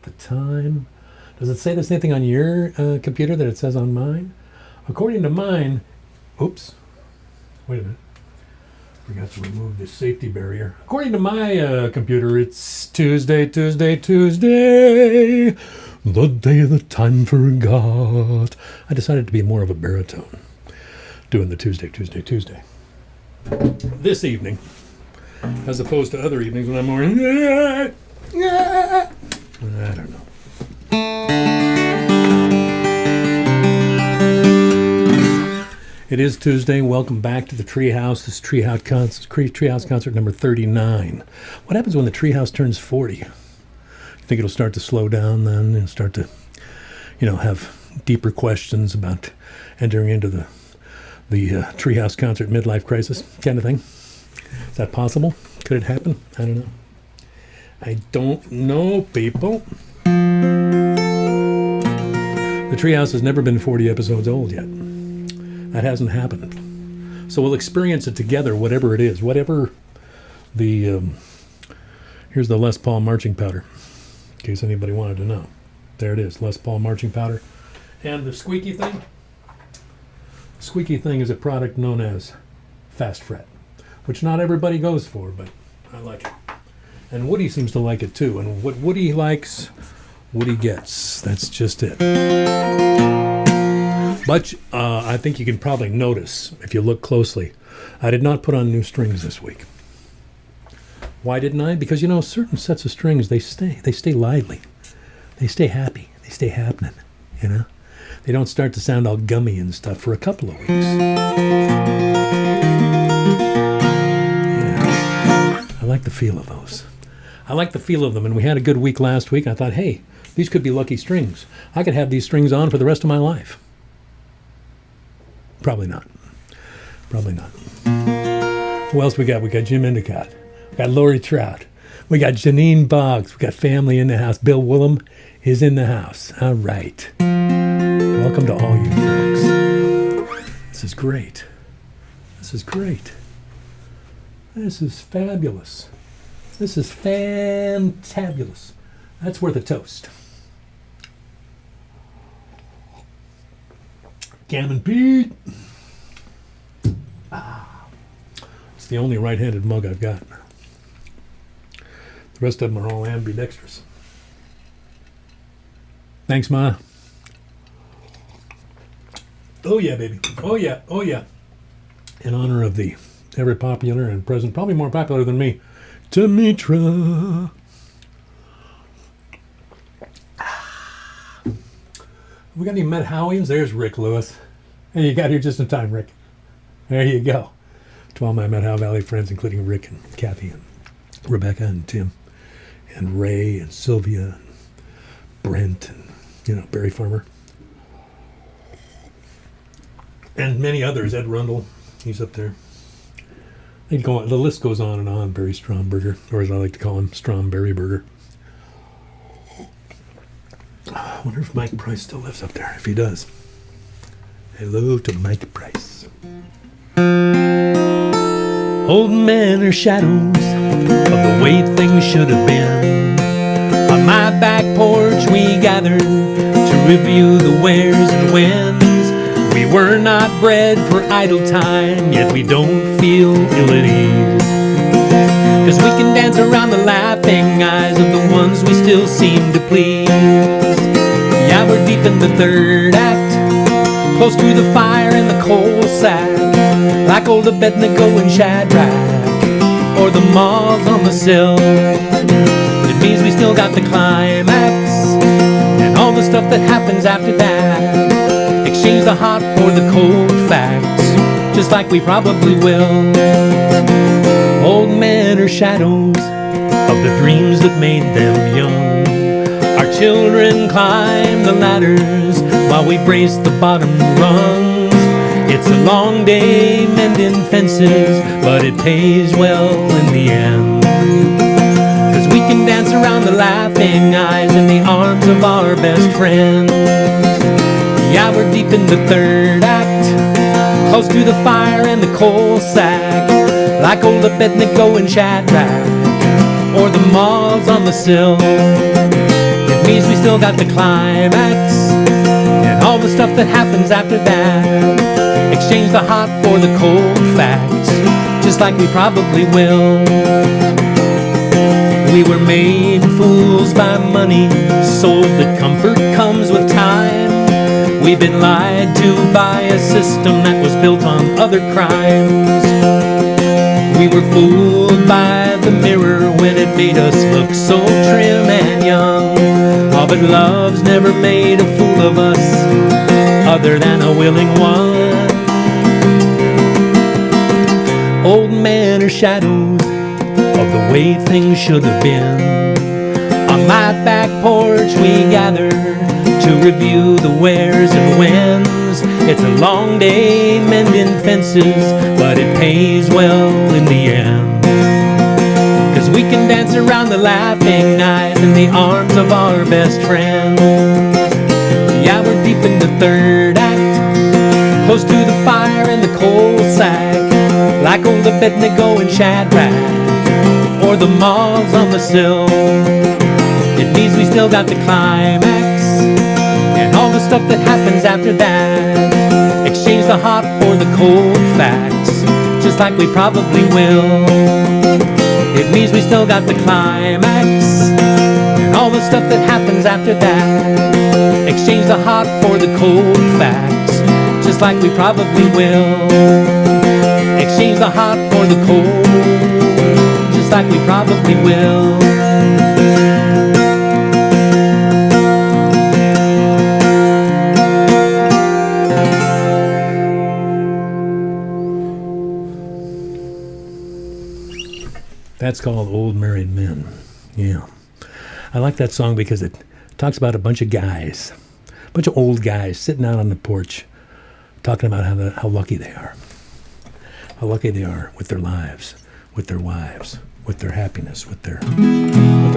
the time. Does it say the same thing on your computer that it says on mine? According to mine, oops, wait a minute. Forgot to remove this safety barrier. According to my computer, it's Tuesday, the day the time forgot. I decided to be more of a baritone, doing the Tuesday. This evening, as opposed to other evenings when I'm more, I don't know. It is Tuesday. Welcome back to the Treehouse. This is Treehouse concert number 39. What happens when the Treehouse turns 40? You think it'll start to slow down then and start to, have deeper questions about entering into the Treehouse concert midlife crisis kind of thing? Is that possible? Could it happen? I don't know. I don't know, people. The Treehouse has never been 40 episodes old yet. That hasn't happened. So we'll experience it together, whatever it is. Whatever the... here's the Les Paul marching powder, in case anybody wanted to know. There it is, Les Paul marching powder. And the squeaky thing? The squeaky thing is a product known as Fast Fret, which not everybody goes for, but I like it. And Woody seems to like it too. And what Woody likes, Woody gets. That's just it. But I think you can probably notice, if you look closely, I did not put on new strings this week. Why didn't I? Because, certain sets of strings, they stay lively. They stay happy. They stay happening, They don't start to sound all gummy and stuff for a couple of weeks. Yeah. I like the feel of those. I like the feel of them, and we had a good week last week. I thought, hey, these could be lucky strings. I could have these strings on for the rest of my life. Probably not. Who else we got? We got Jim Endicott. We got Lori Trout. We got Janine Boggs. We got family in the house. Bill Willem is in the house. All right. Welcome to all you folks. This is great. This is fabulous. This is fantabulous. That's worth a toast. Gammon Pete. It's the only right-handed mug I've got. The rest of them are all ambidextrous. Thanks, Ma. Oh yeah, baby. Oh yeah. In honor of the ever popular and present, probably more popular than me, Demetra. We got any Met Howians? There's Rick Lewis. Hey, you got here just in time, Rick. There you go. To all my Met Howe Valley friends, including Rick and Kathy and Rebecca and Tim and Ray and Sylvia and Brent and, Barry Farmer. And many others. Ed Rundle, he's up there. The list goes on and on. Barry Stromberger, or as I like to call him, Stromberry Burger. I wonder if Mike Price still lives up there. If he does. Hello to Mike Price. Old men are shadows of the way things should have been. On my back porch we gathered to review the wheres and whens. We were not bred for idle time, yet we don't feel ill at ease. 'Cause we can dance around the laughing eyes of the ones we still seem to please. Yeah, we're deep in the third act, close to the fire and the coal sack, like old Abednego and Shadrach, or the moths on the sill. It means we still got the climax, and all the stuff that happens after that. Exchange the hot for the cold facts, just like we probably will. Old men are shadows of the dreams that made them young. Our children climb the ladders while we brace the bottom rungs. It's a long day mending fences, but it pays well in the end. 'Cause we can dance around the laughing eyes in the arms of our best friends. Yeah, we're deep in the third act, close to the fire and the coal sack, like old Abednego and Shadrach, or the moths on the sill. It means we still got the climax and all the stuff that happens after that. Exchange the hot for the cold facts, just like we probably will. We were made fools by money, sold that comfort comes with time. We've been lied to by a system that was built on other crimes. We were fooled by the mirror when it made us look so trim and young. Oh, but love's never made a fool of us, other than a willing one. Old men are shadows of the way things should have been. On my back porch we gather to review the wheres and whens. It's a long day mending fences, but it pays well in the end. 'Cause we can dance around the laughing night in the arms of our best friend. Yeah, we're deep in the third act, close to the fire and the coal sack, like old Abednego and Shadrach, or the moths on the sill. It means we still got the climax and all the stuff that happens after that. Exchange the hot for the cold facts, just like we probably will. It means we still got the climax and all the stuff that happens after that. Exchange the hot for the cold facts, just like we probably will. Exchange the hot for the cold, just like we probably will. That's called Old Married Men. Yeah. I like that song because it talks about a bunch of guys, a bunch of old guys sitting out on the porch talking about how lucky they are. How lucky they are with their lives, with their wives, with their happiness, with their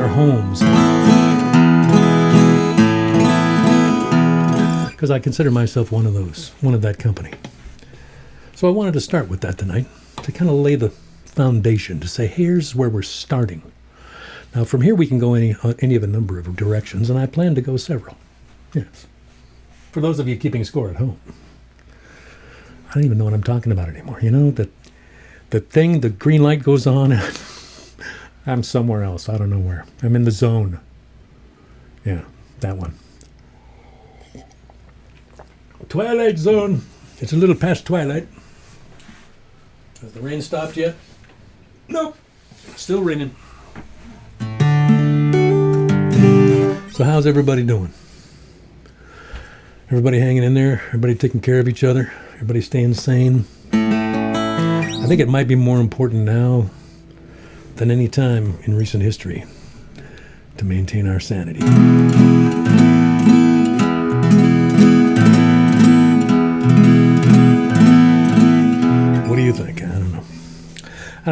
homes. Because I consider myself one of that company. So I wanted to start with that tonight, to kind of lay the foundation, to say, here's where we're starting. Now, from here we can go any of a number of directions, and I plan to go several. Yes. For those of you keeping score at home, I don't even know what I'm talking about anymore. You know, the green light goes on, I'm somewhere else. I don't know where. I'm in the zone. Yeah, that one. Twilight zone. It's a little past twilight. Has the rain stopped yet? Nope. Still raining. So how's everybody doing? Everybody hanging in there? Everybody taking care of each other? Everybody staying sane? I think it might be more important now than any time in recent history to maintain our sanity. What do you think? I don't know.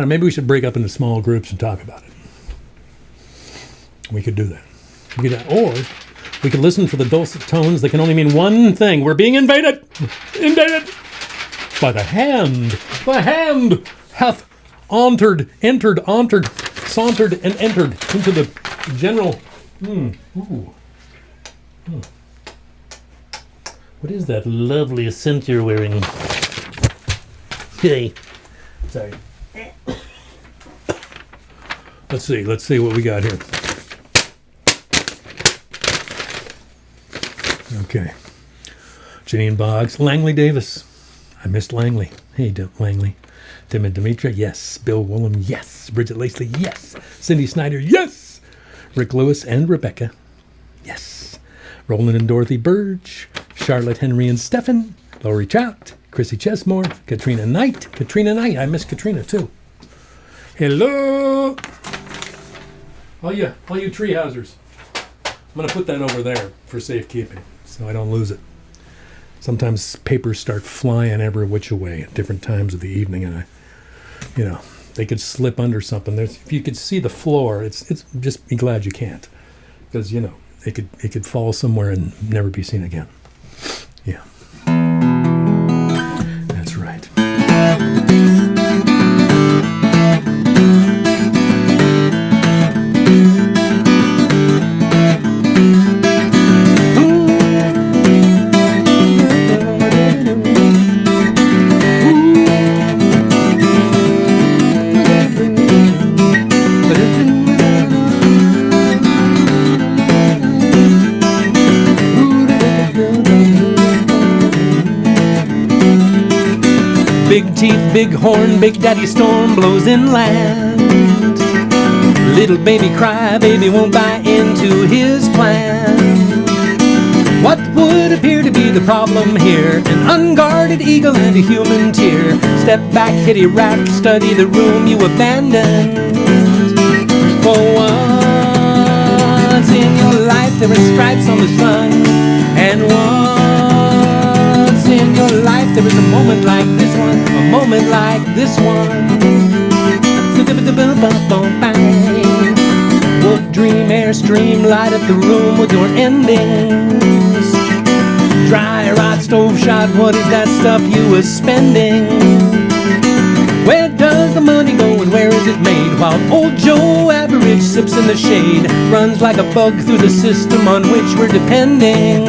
Maybe we should break up into small groups and talk about it. We could do that. Or we could listen for the dulcet tones that can only mean one thing. We're being invaded! Invaded! By the hand! The hand hath sauntered, and entered into the general... What is that lovely scent you're wearing? Hey. Sorry. Let's see what we got here. Okay. Jane Boggs. Langley Davis. I missed Langley. Hey, Langley. Tim and Demetra. Yes. Bill Woolham. Yes. Bridget Lacey. Yes. Cindy Snyder. Yes. Rick Lewis and Rebecca. Yes. Roland and Dorothy Burge. Charlotte, Henry, and Stephen. Lori Trout. Chrissy Chesmore. Katrina Knight. I miss Katrina, too. Hello. All you treehousers. I'm going to put that over there for safekeeping so I don't lose it. Sometimes papers start flying every which way at different times of the evening, and they could slip under something. If you could see the floor, it's just be glad you can't, because it could fall somewhere and never be seen again. Yeah, that's right. Big teeth, big horn, big daddy storm blows inland. Little baby cry, baby won't buy into his plan. What would appear to be the problem here? An unguarded eagle and a human tear. Step back, kitty rat, study the room you abandoned. For once in your life there are stripes on the sun, and once in your life there is a moment like this one, a moment like this one. Wolf dream, airstream, light up the room with your endings. Dry rot, stove shot, what is that stuff you were spending? Where does the money go and where is it made? While old Joe Average sips in the shade, runs like a bug through the system on which we're depending.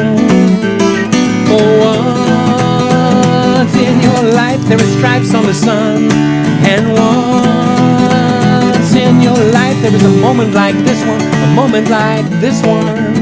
For once in your life there are stripes on the sun, and once in your life there is a moment like this one, a moment like this one.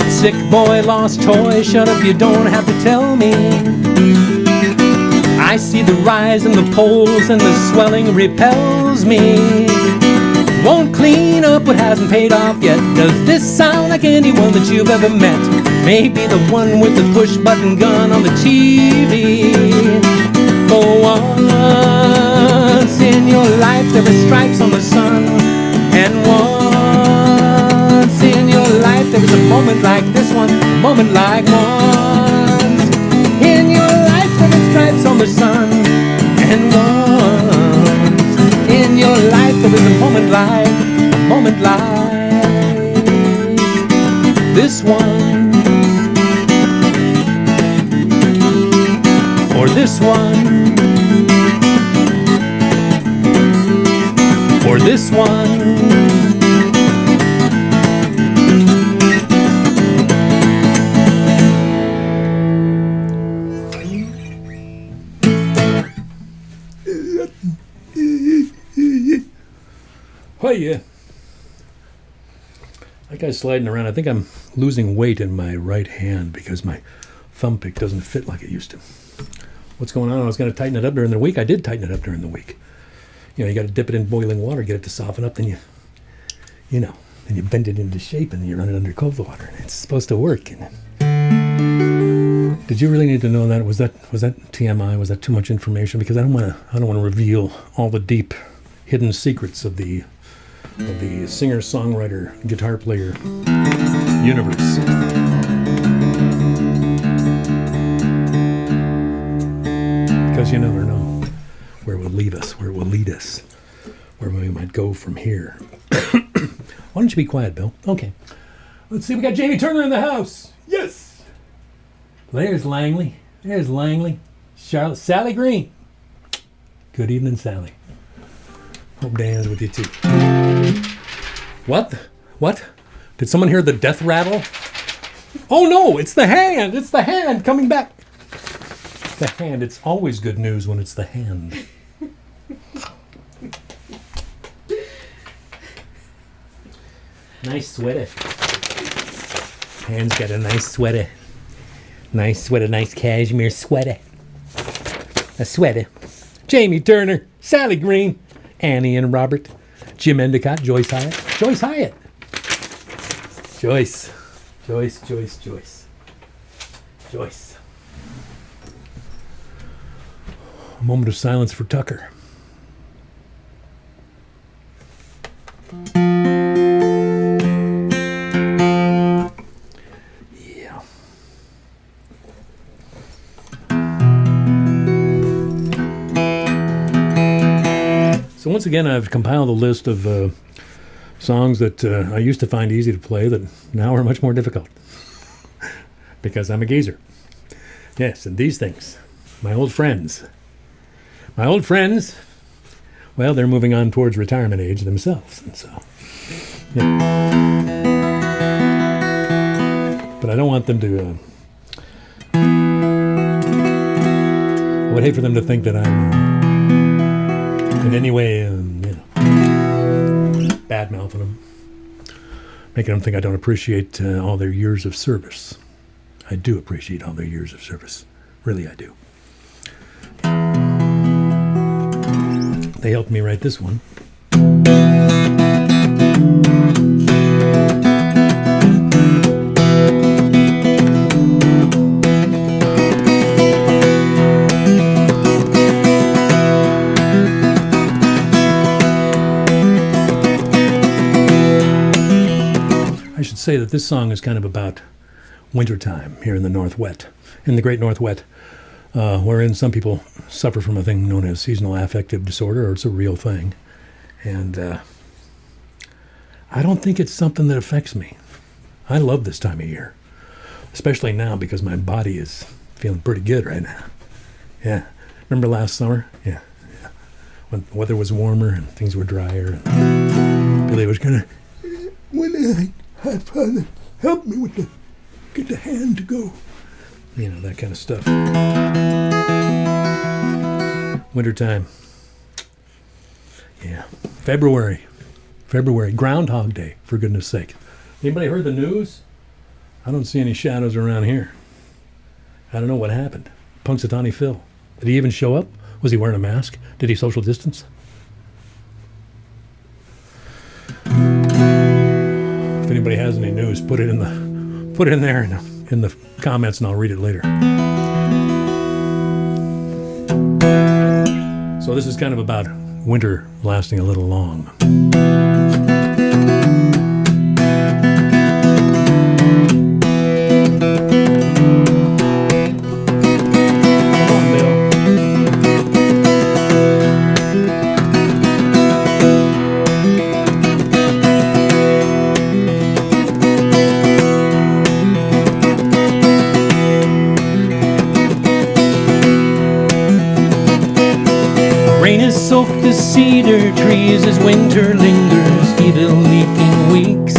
Sick boy, lost toy, shut up, you don't have to tell me. I see the rise in the poles and the swelling repels me. Won't clean up what hasn't paid off yet. Does this sound like anyone that you've ever met? Maybe the one with the push button gun on the TV. For once in your life there are stripes on the sun, and once in your life there is a moment like this one, a moment like once in your life there are stripes on the sun, and once in your life there is a moment like this one, or this one, or this one. Oh yeah. That guy's sliding around. I think I'm losing weight in my right hand because my thumb pick doesn't fit like it used to. What's going on? I was going to tighten it up during the week. I did tighten it up during the week. You know, you got to dip it in boiling water, get it to soften up, then then you bend it into shape, and then you run it under cold water, and it's supposed to work. Did you really need to know that? Was that TMI? Was that too much information? Because I don't want to reveal all the deep, hidden secrets of the singer, songwriter, guitar player universe. Because you never know where it will lead us, where we might go from here. Why don't you be quiet, Bill? Okay. Let's see, we got Jamie Turner in the house. Yes! There's Langley. Charlotte, Sally Green. Good evening, Sally. Hope Dan's with you too. What? Did someone hear the death rattle? Oh no, it's the hand! It's the hand coming back! The hand. It's always good news when it's the hand. Nice sweater. Hand's got a nice sweater. Nice cashmere sweater. A sweater. Jamie Turner, Sally Green, Annie and Robert, Jim Endicott, Joyce Hyatt. Joyce. A moment of silence for Tucker. Yeah. So once again, I've compiled a list of songs that I used to find easy to play that now are much more difficult because I'm a geezer. Yes, and these things, my old friends, My old friends, well, they're moving on towards retirement age themselves, and so, yeah. But I don't want them to, I would hate for them to think that I'm in any way, bad-mouthing them, making them think I don't appreciate all their years of service. I do appreciate all their years of service. Really, I do. They helped me write this one. I should say that this song is kind of about wintertime here in the Northwest, in the Great Northwest, wherein some people suffer from a thing known as seasonal affective disorder, or it's a real thing. And I don't think it's something that affects me. I love this time of year, especially now because my body is feeling pretty good right now. Yeah. Remember last summer? Yeah. When the weather was warmer and things were drier. And Billy was kind of, when I have Father, help me with the, get the hand to go. You know, that kind of stuff. Wintertime. Yeah. February. Groundhog Day, for goodness sake. Anybody heard the news? I don't see any shadows around here. I don't know what happened. Punxsutawney Phil. Did he even show up? Was he wearing a mask? Did he social distance? If anybody has any news, put it in there in the comments, and I'll read it later. So this is kind of about winter lasting a little long. Soak the cedar trees as winter lingers, evil leaking weeks.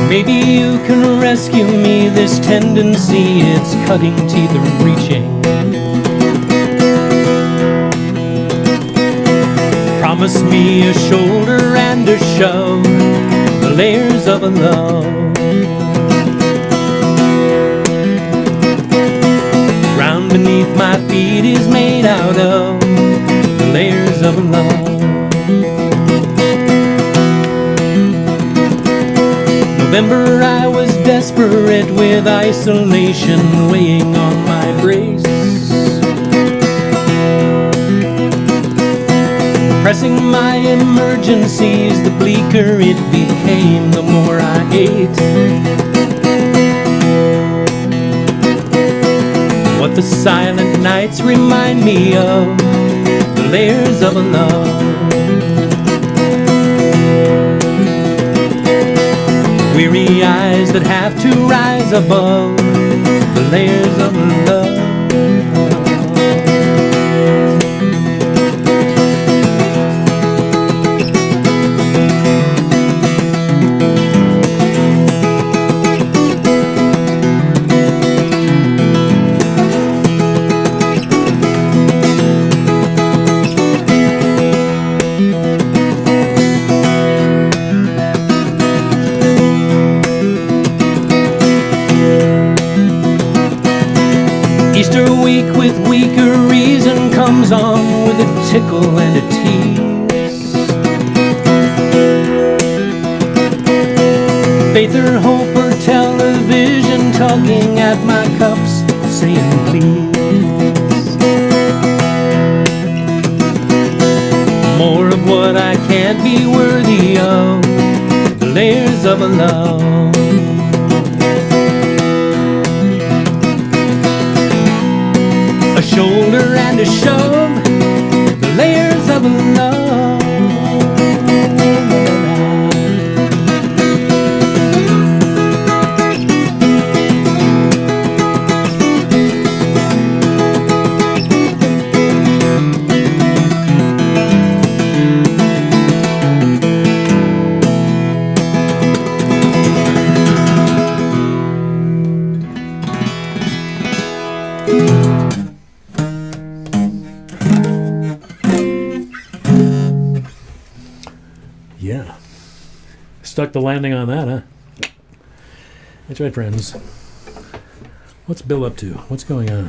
Maybe you can rescue me, this tendency, it's cutting teeth or reaching. Promise me a shoulder and a shove, the layers of a love. Beneath my feet is made out of the layers of love. November, I was desperate with isolation weighing on my brace. Pressing my emergencies, the bleaker it became the more I ate. What the silent nights remind me of, the layers of a love. Weary eyes that have to rise above, the layers of love. Easter week with weaker reason comes on with a tickle and a tease. Faith or hope or television tugging at my cups, saying please. More of what I can't be worthy of, the layers of a love. A shoulder and a shove, the layers of love. Stuck the landing on that, huh? That's right, friends. What's Bill up to? What's going on?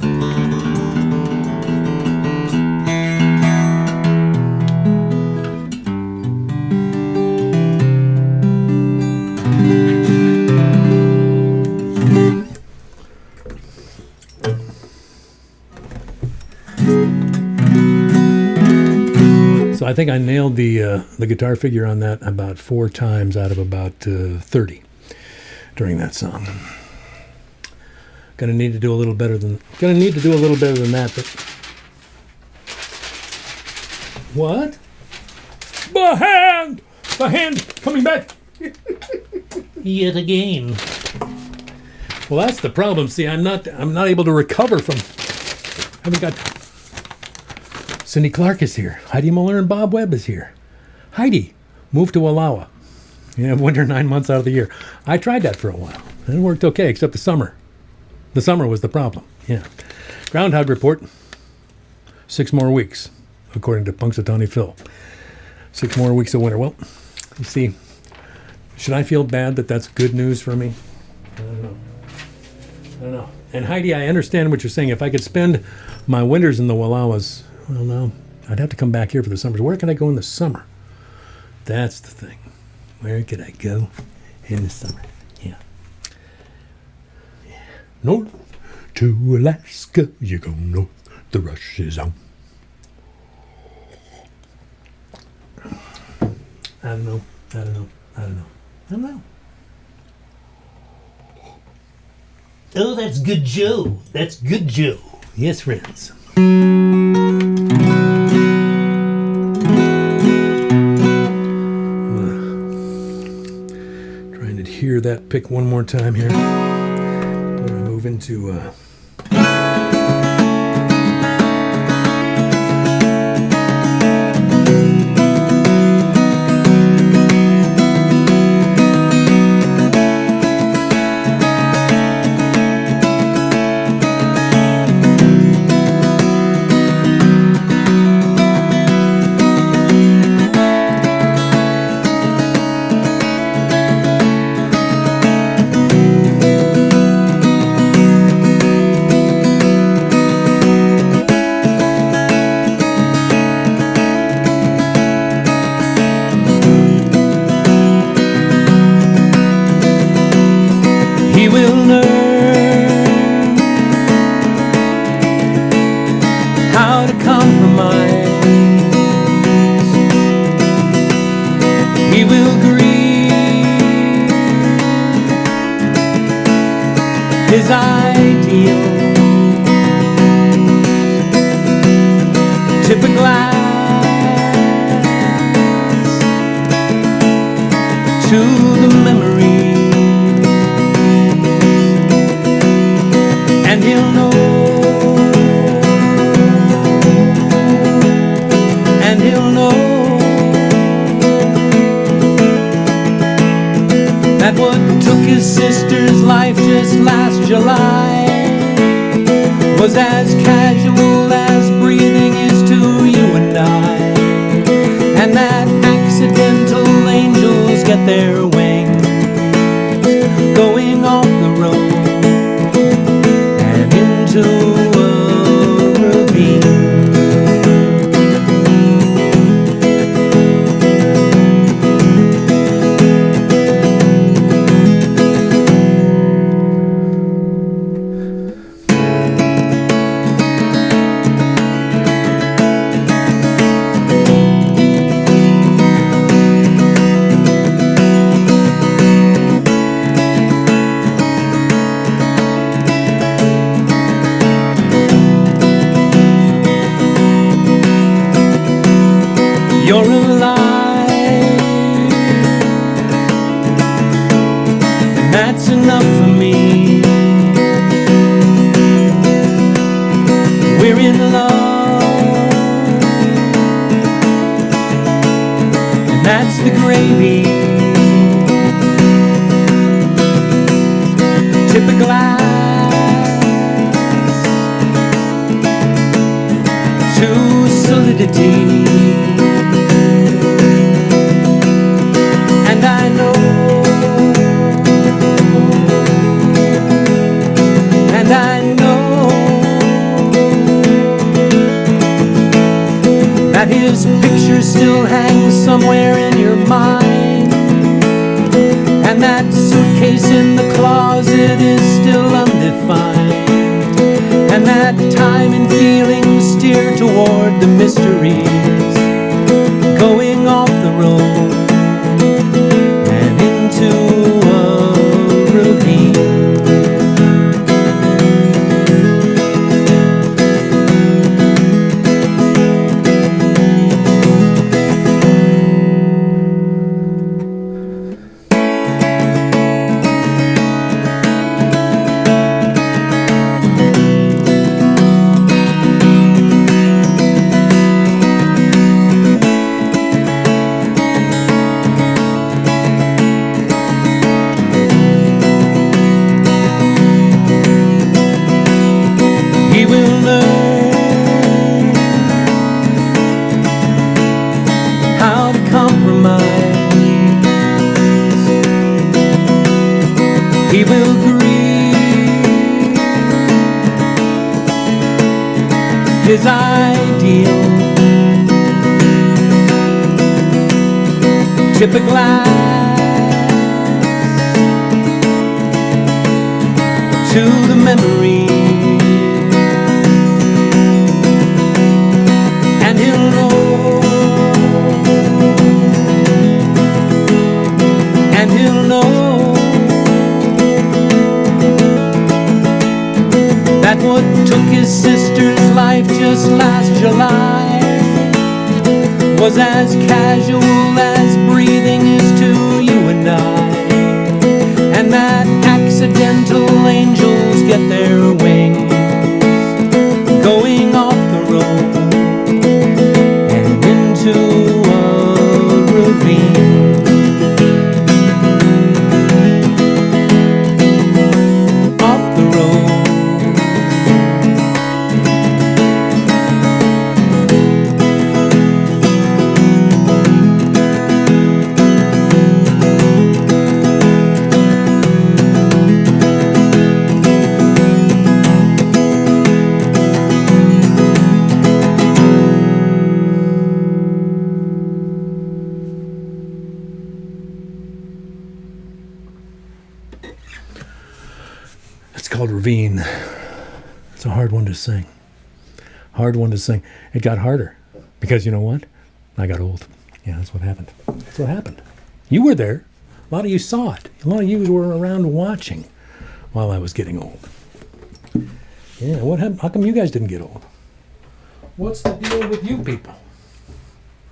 So I think I nailed the guitar figure on that about 4 times out of about 30 during that song. Gonna need to do a little better than that. But what? The hand coming back yet again. Well, that's the problem. See, I'm not able to recover from. I haven't got. Cindy Clark is here. Heidi Muller and Bob Webb is here. Heidi moved to Wallowa. You have winter 9 months out of the year. I tried that for a while. And it worked okay, except the summer. The summer was the problem. Yeah. Groundhog Report. 6 more weeks, according to Punxsutawney Phil. 6 more weeks of winter. Well, you see, should I feel bad that that's good news for me? I don't know. And Heidi, I understand what you're saying. If I could spend my winters in the Wallowas, well, no, I'd have to come back here for the summers. Where can I go in the summer? That's the thing. Where could I go in the summer? Yeah. North to Alaska, you go north, the rush is on. I don't know. Oh, that's good Joe. Yes, friends. Trying to hear that pick one more time here. I'm going to move into he will learn how to compromise. He will grieve his ideal. Tip a glass to the memory. And he'll know, that what took his sister's life just last July was as casual as breathing is to you and I, and that accidental angels get their wings going off the road into a ravine. You're alive, and that's enough for me. We're in love, and that's the gravy. Tip a glass to solidity. And I know still hangs somewhere in your mind, and that suitcase in the closet is still undefined, and that time and feeling steer toward the mysteries, going off the road and into a ravine. He will learn how to compromise. He will grieve his ideal. Tip a glass to the memory. And he'll know, and he'll know that what took his sister's life just last July was as casual as breathing is to you and I, and that accidental angels get their wings going off the road to a ravine. Off the road. It's called Ravine. It's a hard one to sing. Hard one to sing. It got harder because you know what? I got old. Yeah, that's what happened. That's what happened. You were there. A lot of you saw it. A lot of you were around watching while I was getting old. Yeah, what happened? How come you guys didn't get old? What's the deal with you people?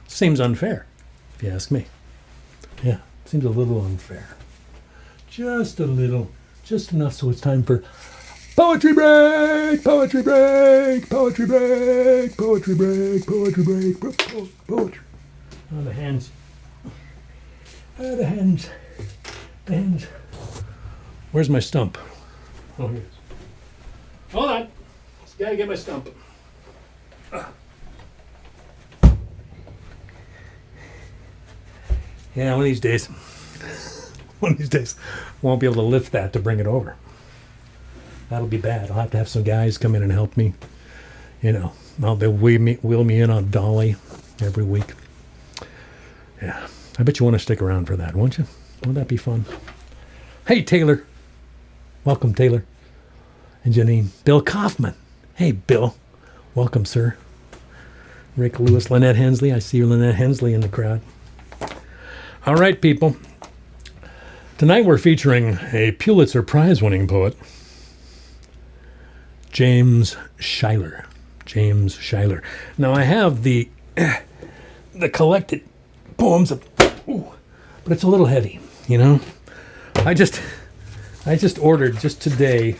Seems unfair, if you ask me. Yeah, seems a little unfair. Just a little. Just enough so it's time for poetry break, poetry break, poetry break, poetry break, poetry break, poetry. Oh, the hands. Oh, the hands. The hands. Where's my stump? Oh, here it is. Hold on. Just gotta get my stump. Yeah, one of these days. One of these days, won't be able to lift that to bring it over. That'll be bad. I'll have to have some guys come in and help me. You know, they'll wheel me in on a dolly every week. Yeah, I bet you want to stick around for that, won't you? Won't that be fun? Hey, Taylor. Welcome, Taylor. And Janine. Bill Kaufman. Hey, Bill. Welcome, sir. Rick Lewis, Lynette Hensley. I see Lynette Hensley in the crowd. All right, people. Tonight we're featuring a Pulitzer Prize-winning poet, James Schuyler. James Schuyler. Now I have the collected poems of, but it's a little heavy, you know. I just ordered just today.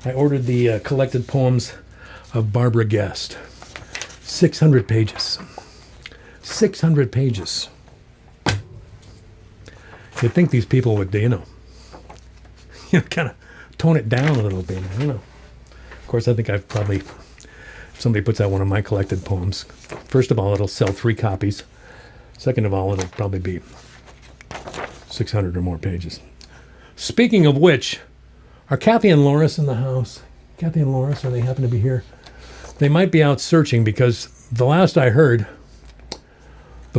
I ordered the collected poems of Barbara Guest. 600 pages. 600 pages. You'd think these people would, you know, kind of tone it down a little bit. I don't know. Of course, I think I've probably, if somebody puts out one of my collected poems, first of all, it'll sell 3 copies. Second of all, it'll probably be 600 or more pages. Speaking of which, are Kathy and Loris in the house? Kathy and Loris, are they happen to be here? They might be out searching because the last I heard,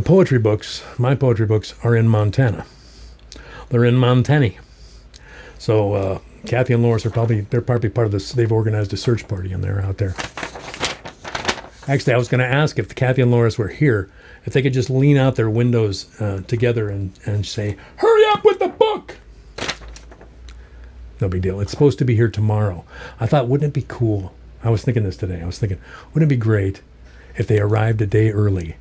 The poetry books, my poetry books, are in Montana. They're in Montana. So Kathy and Loris they're probably part of this. They've organized a search party and they're out there. Actually, I was going to ask if Kathy and Loris were here, if they could just lean out their windows together and say, "Hurry up with the book!" No big deal. It's supposed to be here tomorrow. I thought, wouldn't it be cool? I was thinking this today. I was thinking, wouldn't it be great if they arrived a day early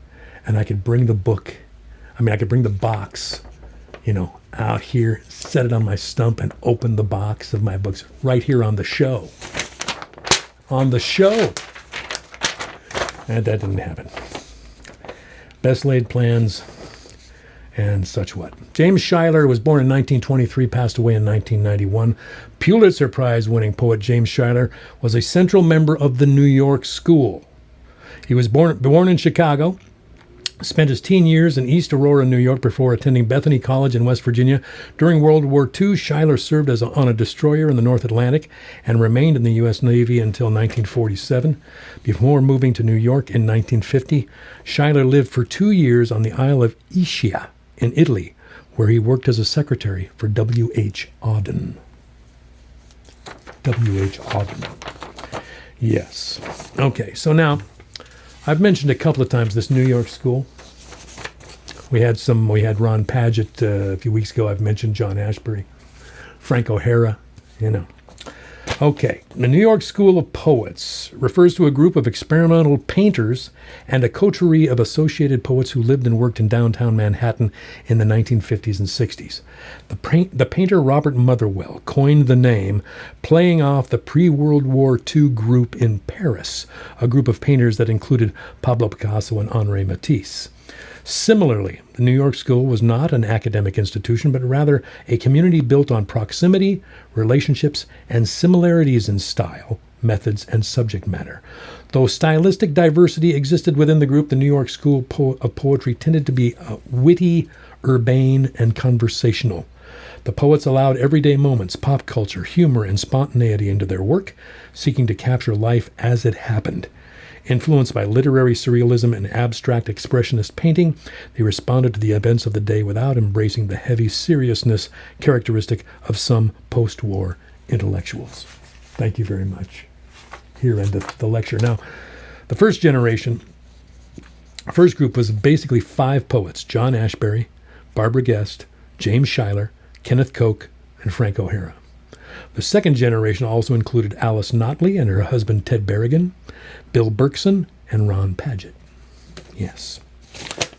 and I could bring the book, I could bring the box, out here, set it on my stump and open the box of my books right here on the show. On the show. And that didn't happen. Best laid plans and such what. James Schuyler was born in 1923, passed away in 1991. Pulitzer Prize winning poet James Schuyler was a central member of the New York School. He was born in Chicago, spent his teen years in East Aurora, New York, before attending Bethany College in West Virginia. During World War II, Schuyler served on a destroyer in the North Atlantic and remained in the U.S. Navy until 1947. Before moving to New York in 1950, Schuyler lived for 2 years on the Isle of Ischia in Italy, where he worked as a secretary for W.H. Auden. W.H. Auden. Yes. Okay, so now, I've mentioned a couple of times this New York School. We had Ron Padgett a few weeks ago. I've mentioned John Ashbery, Frank O'Hara, Okay, the New York School of Poets refers to a group of experimental painters and a coterie of associated poets who lived and worked in downtown Manhattan in the 1950s and 60s. The painter Robert Motherwell coined the name, playing off the pre-World War II group in Paris, a group of painters that included Pablo Picasso and Henri Matisse. Similarly, the New York School was not an academic institution, but rather a community built on proximity, relationships, and similarities in style, methods, and subject matter. Though stylistic diversity existed within the group, the New York School of Poetry tended to be witty, urbane, and conversational. The poets allowed everyday moments, pop culture, humor, and spontaneity into their work, seeking to capture life as it happened. Influenced by literary surrealism and abstract expressionist painting, they responded to the events of the day without embracing the heavy seriousness characteristic of some post-war intellectuals. Thank you very much. Here endeth the lecture. Now, the first group was basically 5 poets: John Ashbery, Barbara Guest, James Schuyler, Kenneth Koch, and Frank O'Hara. The second generation also included Alice Notley and her husband Ted Berrigan, Bill Berkson, and Ron Padgett. Yes.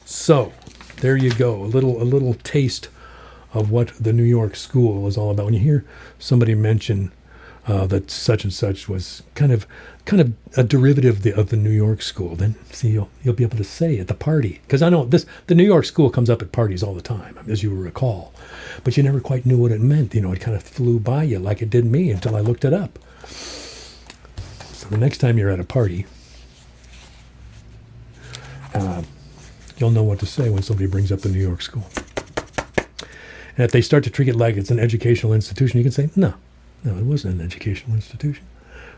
So, there you go. A little taste of what the New York School is all about. When you hear somebody mention that such and such was kind of a derivative of the New York School, then see you'll be able to say at the party, because I know the New York School comes up at parties all the time, as you recall, but you never quite knew what it meant. It kind of flew by you like it did me until I looked it up. So the next time you're at a party, you'll know what to say when somebody brings up the New York School. And if they start to treat it like it's an educational institution, you can say, no, it wasn't an educational institution.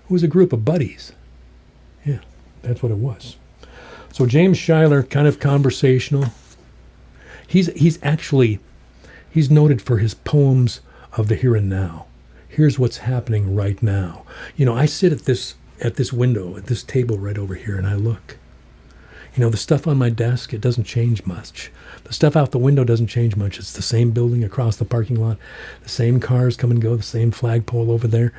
It was a group of buddies. Yeah, that's what it was. So James Schuyler, kind of conversational. He's noted for his poems of the here and now. Here's what's happening right now. I sit at this window, at this table right over here, and I look. The stuff on my desk, it doesn't change much. The stuff out the window doesn't change much. It's the same building across the parking lot, the same cars come and go, the same flagpole over there,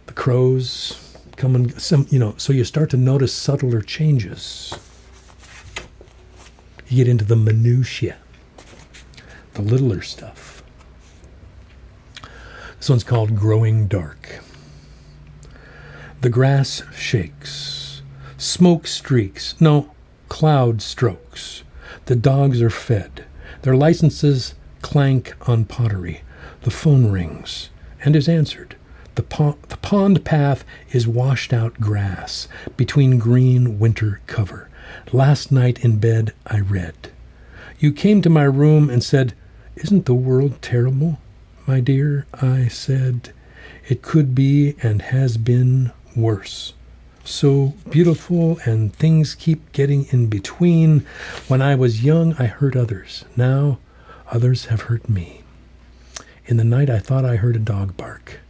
the crows come and so you start to notice subtler changes. You get into the minutiae, the littler stuff. This one's called Growing Dark. The grass shakes, smoke streaks, no, cloud strokes. The dogs are fed. Their licenses clank on pottery. The phone rings and is answered. The pond path is washed out grass between green winter cover. Last night in bed I read. You came to my room and said, "Isn't the world terrible, my dear?" I said, "It could be and has been worse." so beautiful, and things keep getting in between. When I was young, I hurt others. Now, others have hurt me. In the night, I thought I heard a dog bark,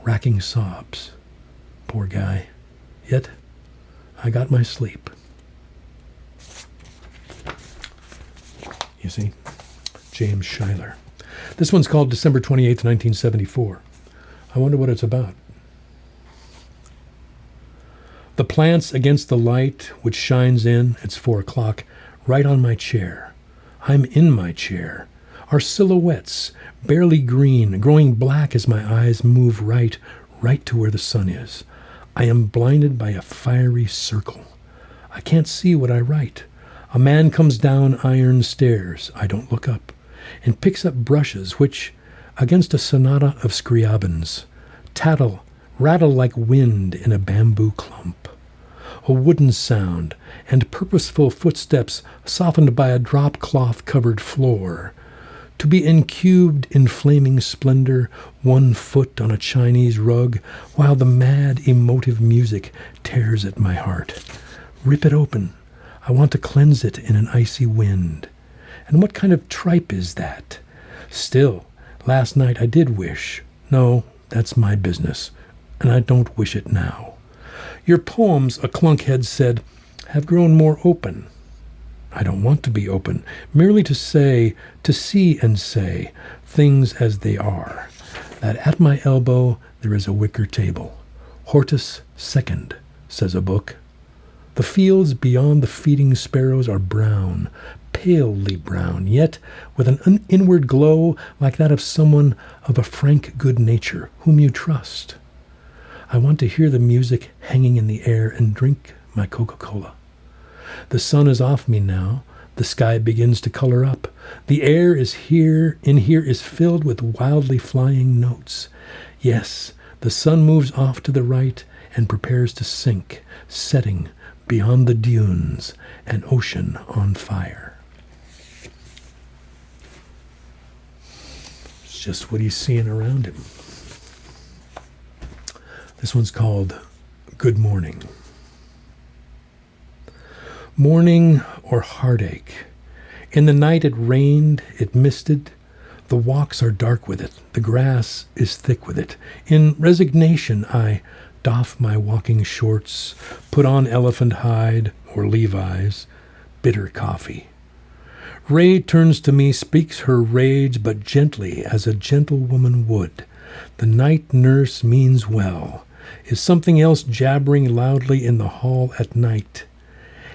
racking sobs. Poor guy. Yet, I got my sleep. You see? James Schuyler. This one's called December 28th, 1974. I wonder what it's about. The plants against the light which shines in, it's 4 o'clock, right on my chair. I'm in my chair. Are silhouettes, barely green, growing black as my eyes move right to where the sun is. I am blinded by a fiery circle. I can't see what I write. A man comes down iron stairs. I don't look up, and picks up brushes which, against a sonata of Scriabin's, rattle like wind in a bamboo clump. A wooden sound, and purposeful footsteps softened by a drop-cloth-covered floor. To be incubed in flaming splendor, 1 foot on a Chinese rug, while the mad, emotive music tears at my heart. Rip it open. I want to cleanse it in an icy wind. And what kind of tripe is that? Still, last night I did wish. No, that's my business, and I don't wish it now. Your poems, a clunkhead said, have grown more open. I don't want to be open, merely to say, to see and say, things as they are. That at my elbow there is a wicker table. Hortus second, says a book. The fields beyond the feeding sparrows are brown, palely brown, yet with an inward glow like that of someone of a frank good nature whom you trust. I want to hear the music hanging in the air and drink my Coca-Cola. The sun is off me now. The sky begins to color up. The air is here is filled with wildly flying notes. Yes, the sun moves off to the right and prepares to sink, setting beyond the dunes, an ocean on fire. It's just what he's seeing around him. This one's called Good Morning. Morning or heartache. In the night it rained, it misted. The walks are dark with it. The grass is thick with it. In resignation I doff my walking shorts, put on elephant hide or Levi's, bitter coffee. Ray turns to me, speaks her rage, but gently as a gentle woman would. The night nurse means well. Is something else jabbering loudly in the hall at night?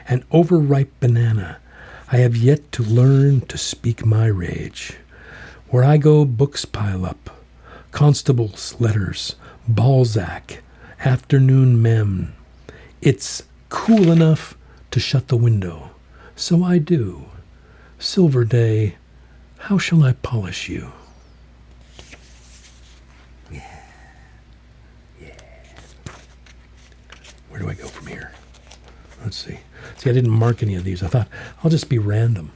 An overripe banana. I have yet to learn to speak my rage. Where I go, books pile up. Constable's letters, Balzac, afternoon mem. It's cool enough to shut the window. So I do. Silver day, how shall I polish you? Where do I go from here? Let's see. See, I didn't mark any of these. I thought, I'll just be random.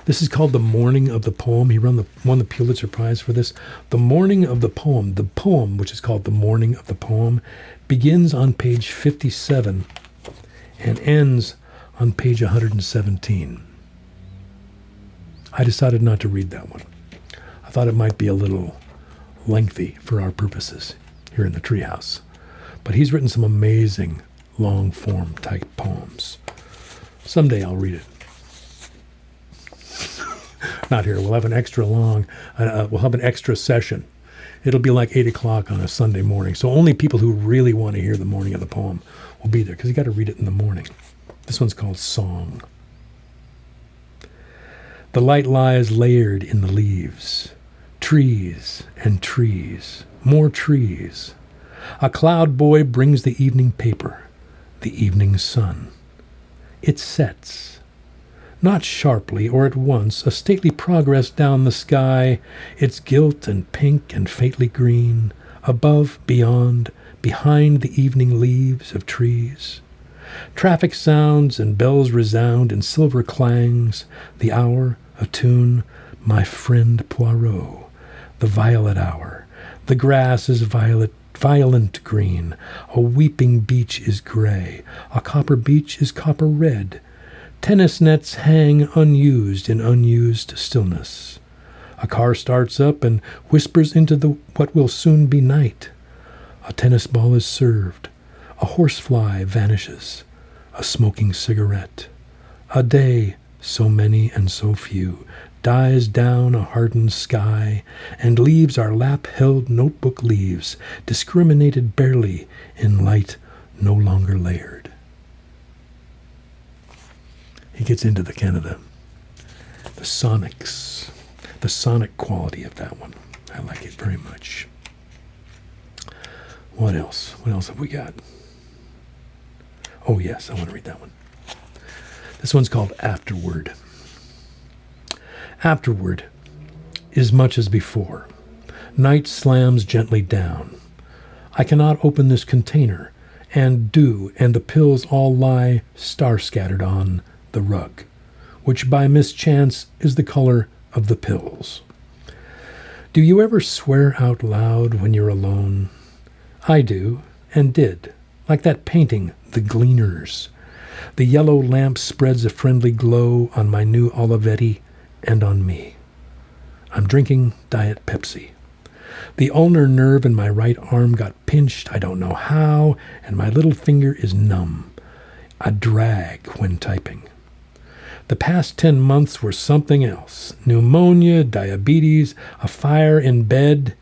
This is called The Morning of the Poem. He won the Pulitzer Prize for this. The Morning of the Poem, which is called The Morning of the Poem, begins on page 57 and ends on page 117. I decided not to read that one. I thought it might be a little lengthy for our purposes here in the treehouse. But he's written some amazing long-form type poems. Someday I'll read it. Not here. We'll have an extra session. It'll be like 8 o'clock on a Sunday morning. So only people who really want to hear the morning of the poem will be there, because you got to read it in the morning. This one's called Song. The light lies layered in the leaves. Trees and trees. More trees. A cloud boy brings the evening paper. The evening sun. It sets. Not sharply or at once, a stately progress down the sky, its gilt and pink and faintly green, above, beyond, behind the evening leaves of trees. Traffic sounds and bells resound in silver clangs, the hour, a tune, my friend Poirot, the violet hour. The grass is violet violent green. A weeping beech is gray. A copper beech is copper red. Tennis nets hang unused in unused stillness. A car starts up and whispers into what will soon be night. A tennis ball is served. A horsefly vanishes. A smoking cigarette. A day, so many and so few, dies down a hardened sky and leaves our lap-held notebook leaves, discriminated barely in light no longer layered. He gets into the kind of the sonics, the sonic quality of that one. I like it very much. What else? What else have we got? Oh yes, I want to read that one. This one's called Afterward. Afterward is much as before. Night slams gently down. I cannot open this container, and the pills all lie star-scattered on the rug, which by mischance is the color of the pills. Do you ever swear out loud when you're alone? I do, and did, like that painting, The Gleaners. The yellow lamp spreads a friendly glow on my new Olivetti and on me. I'm drinking Diet Pepsi. The ulnar nerve in my right arm got pinched, I don't know how, and my little finger is numb. A drag when typing. The past 10 months were something else. Pneumonia, diabetes, a fire in bed,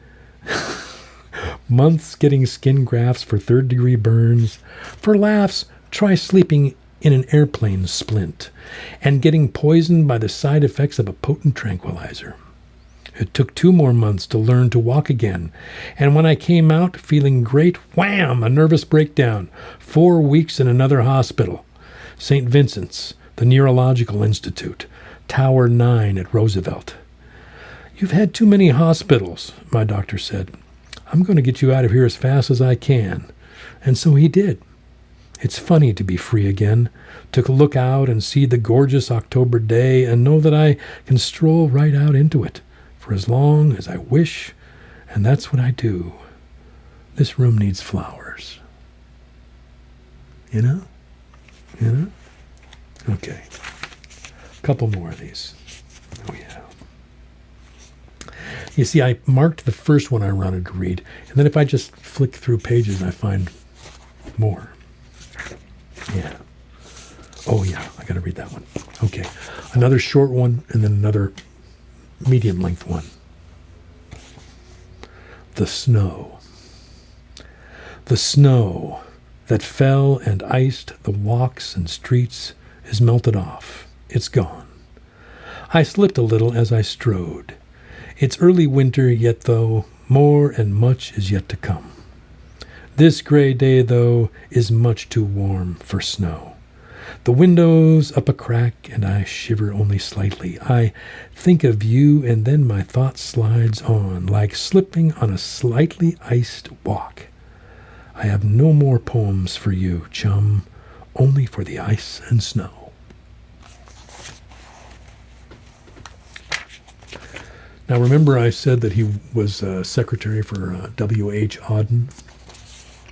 months getting skin grafts for third-degree burns. For laughs, try sleeping in an airplane splint and getting poisoned by the side effects of a potent tranquilizer. It took 2 more months to learn to walk again, and when I came out feeling great, wham, a nervous breakdown. 4 weeks in another hospital. St. Vincent's, the Neurological Institute, Tower 9 at Roosevelt. You've had too many hospitals, my doctor said. I'm going to get you out of here as fast as I can. And so he did. It's funny to be free again, to look out and see the gorgeous October day and know that I can stroll right out into it for as long as I wish, and that's what I do. This room needs flowers. You know? You know? Okay. A couple more of these. Oh, yeah. You see, I marked the first one I wanted to read, and then if I just flick through pages, I find more. Yeah. Oh, yeah. I got to read that one. Okay. Another short one and then another medium length one. The snow. The snow that fell and iced the walks and streets is melted off. It's gone. I slipped a little as I strode. It's early winter, yet though more and much is yet to come. This gray day, though, is much too warm for snow. The window's up a crack, and I shiver only slightly. I think of you, and then my thought slides on, like slipping on a slightly iced walk. I have no more poems for you, chum, only for the ice and snow. Now, remember I said that he was secretary for W.H. Auden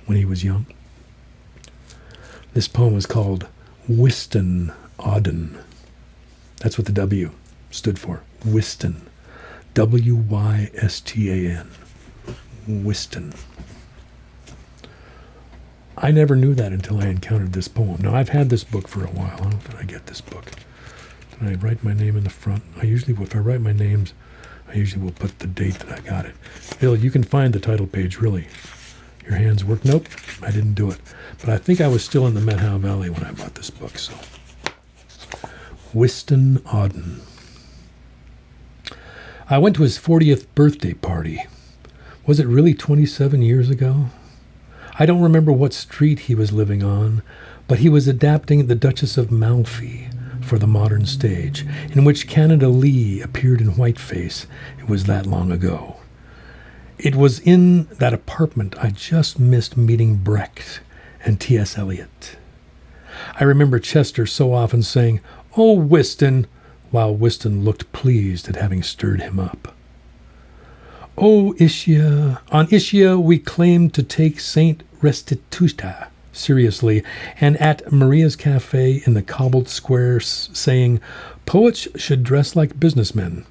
when he was young? This poem is called Wystan Auden. That's what the W stood for. Wystan. W-Y-S-T-A-N. Wystan. I never knew that until I encountered this poem. Now, I've had this book for a while. How did I get this book? Did I write my name in the front? If I write my names, I usually will put the date that I got it. Bill, you can find the title page, really. Your hands work? Nope, I didn't do it. But I think I was still in the Methow Valley when I bought this book, so. Wystan Auden. I went to his 40th birthday party. Was it really 27 years ago? I don't remember what street he was living on, but he was adapting The Duchess of Malfi for the modern stage, in which Canada Lee appeared in whiteface. It was that long ago. It was in that apartment I just missed meeting Brecht and T.S. Eliot. I remember Chester so often saying, "Oh, Wystan," while Wystan looked pleased at having stirred him up. Oh, Ischia. On Ischia, we claim to take Saint Restituta seriously, and at Maria's Cafe in the cobbled square saying, poets should dress like businessmen,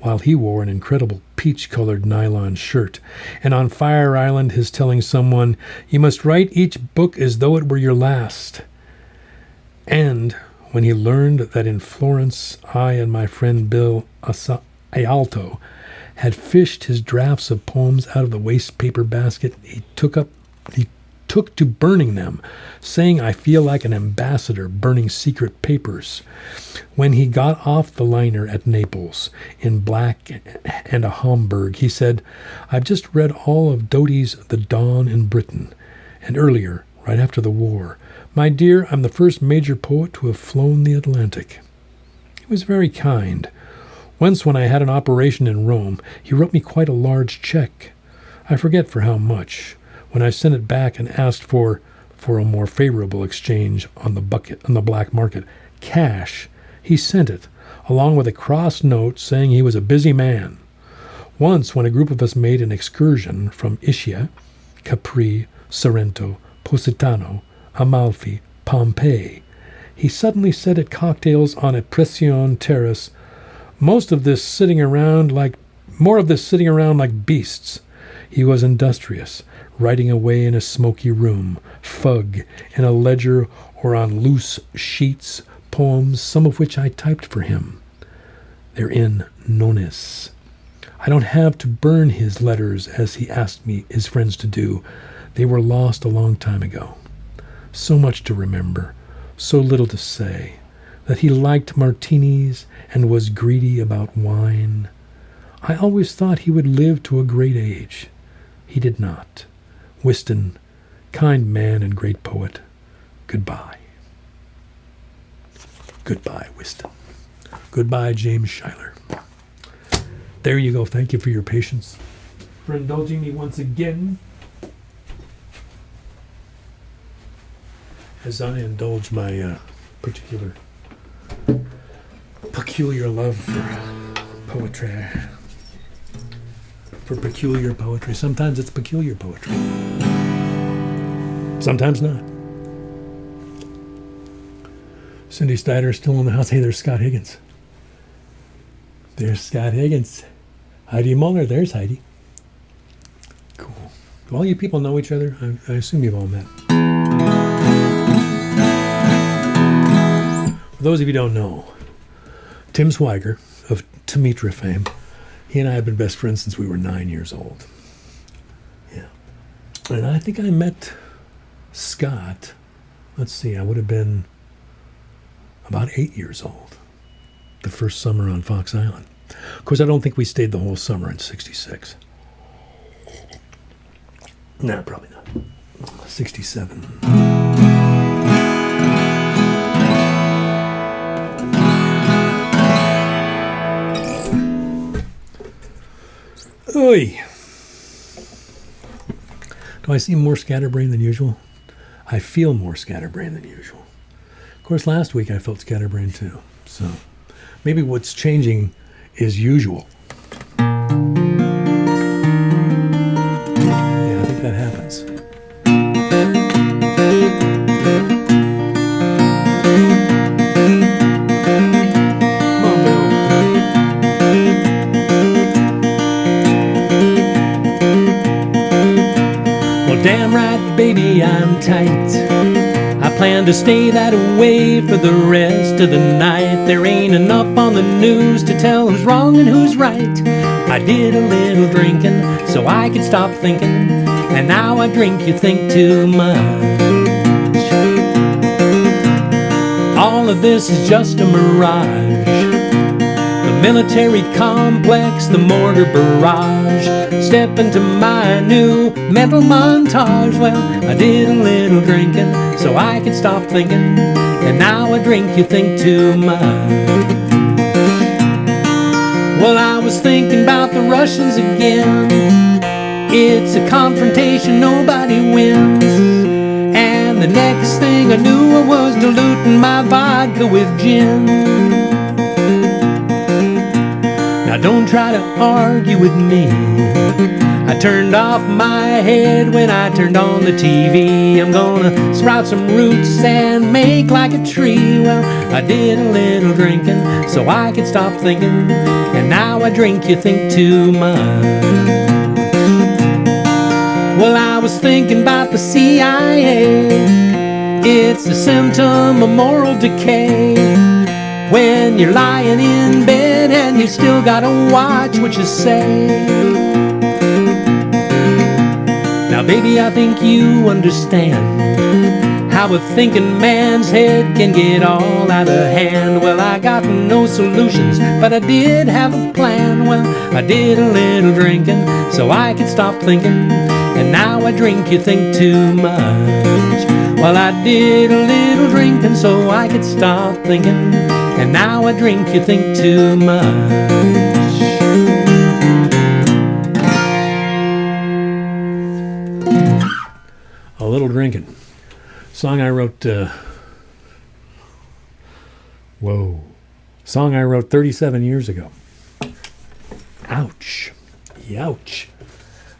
while he wore an incredible peach-colored nylon shirt. And on Fire Island, his telling someone, you must write each book as though it were your last. And when he learned that in Florence, I and my friend Bill Alto had fished his drafts of poems out of the waste paper basket, he took to burning them, saying I feel like an ambassador burning secret papers. When he got off the liner at Naples in black and a Homburg, he said, I've just read all of Doty's The Dawn in Britain, and earlier, right after the war. My dear, I'm the first major poet to have flown the Atlantic. He was very kind. Once when I had an operation in Rome, he wrote me quite a large check. I forget for how much. When I sent it back and asked for a more favorable exchange on the black market, cash, he sent it, along with a cross note saying he was a busy man. Once, when a group of us made an excursion from Ischia, Capri, Sorrento, Positano, Amalfi, Pompeii, he suddenly said at cocktails on a Pression terrace, more of this sitting around like beasts. He was industrious, writing away in a smoky room, fug, in a ledger or on loose sheets, poems, some of which I typed for him. They're in nones. I don't have to burn his letters as he asked his friends to do. They were lost a long time ago. So much to remember, so little to say, that he liked martinis and was greedy about wine. I always thought he would live to a great age. He did not. Whiston, kind man and great poet, goodbye. Goodbye, Whiston. Goodbye, James Schuyler. There you go. Thank you for your patience, for indulging me once again as I indulge my peculiar love for poetry. For peculiar poetry. Sometimes it's peculiar poetry. Sometimes not. Cindy Steiner is still in the house. Hey, there's Scott Higgins. There's Scott Higgins. Heidi Muller. There's Heidi. Cool. Do all you people know each other? I assume you've all met. For those of you who don't know, Tim Swiger of Tamitra fame, he and I have been best friends since we were 9 years old. Yeah. And I think I met Scott, let's see, I would have been about 8 years old, the first summer on Fox Island. Of course, I don't think we stayed the whole summer in 66. Nah, probably not. 67. Oy. Do I seem more scatterbrained than usual? I feel more scatterbrained than usual. Of course, last week I felt scatterbrained too. So maybe what's changing is usual. Yeah, I think that happens. Damn right, baby, I'm tight. I plan to stay that way for the rest of the night. There ain't enough on the news to tell who's wrong and who's right. I did a little drinking so I could stop thinking, and now I drink, you think too much. All of this is just a mirage. The military complex, the mortar barrage. Step into my new mental montage. Well, I did a little drinking so I could stop thinking, and now I drink, you think too much. Well, I was thinking about the Russians again. It's a confrontation, nobody wins. And the next thing I knew, I was diluting my vodka with gin. Now don't try to argue with me. I turned off my head when I turned on the TV. I'm gonna sprout some roots and make like a tree. Well, I did a little drinking so I could stop thinking, and now I drink, you think too much. Well, I was thinking about the CIA. It's a symptom of moral decay. When you're lying in bed and you still gotta watch what you say. Now baby, I think you understand how a thinking man's head can get all out of hand. Well, I got no solutions, but I did have a plan. Well, I did a little drinking so I could stop thinking, and now I drink, you think too much. Well, I did a little drinking so I could stop thinking, and now I drink, you think too much. A Little Drinkin'. Song I wrote, Song I wrote 37 years ago. Ouch. Youch.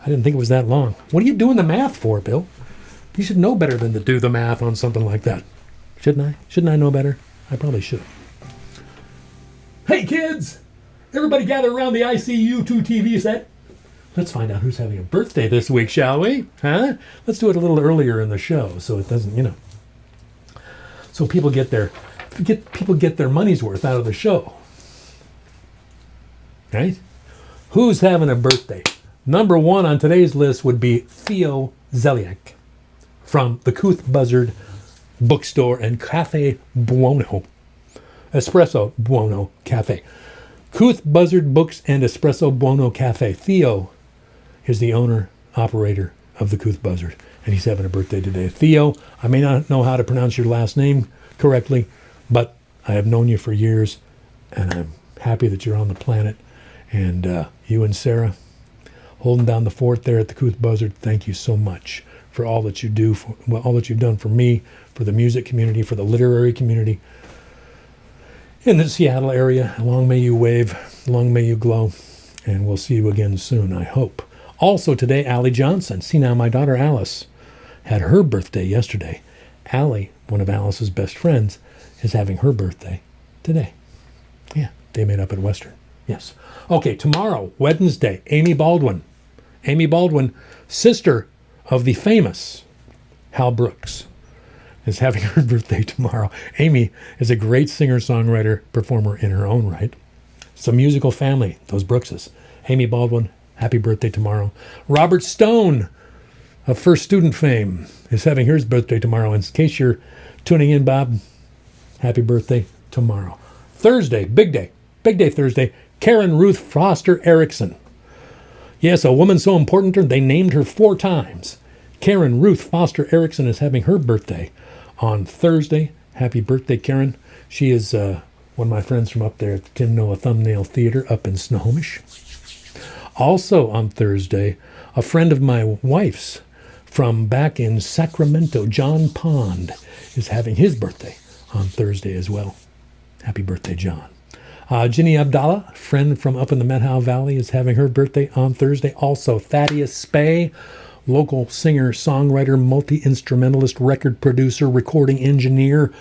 I didn't think it was that long. What are you doing the math for, Bill? You should know better than to do the math on something like that. Shouldn't I? Shouldn't I know better? I probably should. Hey, kids! Everybody gather around the ICU2 TV set. Let's find out who's having a birthday this week, shall we? Huh? Let's do it a little earlier in the show so it doesn't, so people get their money's worth out of the show. Right? Who's having a birthday? Number one on today's list would be Theo Zeliak from the Couth Buzzard Bookstore and Cafe Buono. Espresso Buono Cafe. Couth Buzzard Books and Espresso Buono Cafe. Theo is the owner, operator of the Couth Buzzard, and he's having a birthday today. Theo, I may not know how to pronounce your last name correctly, but I have known you for years, and I'm happy that you're on the planet. And you and Sarah, holding down the fort there at the Couth Buzzard, thank you so much for all that you do, all that you've done for me, for the music community, for the literary community in the Seattle area. Long may you wave, long may you glow, and we'll see you again soon, I hope. Also today, Allie Johnson. See now, my daughter Alice had her birthday yesterday. Allie, one of Alice's best friends, is having her birthday today. Yeah, they made up at Western. Yes. Okay, tomorrow, Wednesday, Amy Baldwin. Amy Baldwin, sister of the famous Hal Brooks, is having her birthday tomorrow. Amy is a great singer-songwriter, performer in her own right. It's a musical family, those Brookses. Amy Baldwin, happy birthday tomorrow. Robert Stone of First Student fame is having his birthday tomorrow. In case you're tuning in, Bob, happy birthday tomorrow. Thursday, big day Thursday, Karen Ruth Foster Erickson. Yes, a woman so important they named her 4 times. Karen Ruth Foster Erickson is having her birthday on Thursday. Happy birthday, Karen. She is one of my friends from up there at the Tim Noah Thumbnail Theater up in Snohomish. Also on Thursday, a friend of my wife's from back in Sacramento, John Pond, is having his birthday on Thursday as well. Happy birthday, John. Ginny Abdallah, friend from up in the Methow Valley, is having her birthday on Thursday. Also, Thaddeus Spey, local singer, songwriter, multi-instrumentalist, record producer, recording engineer.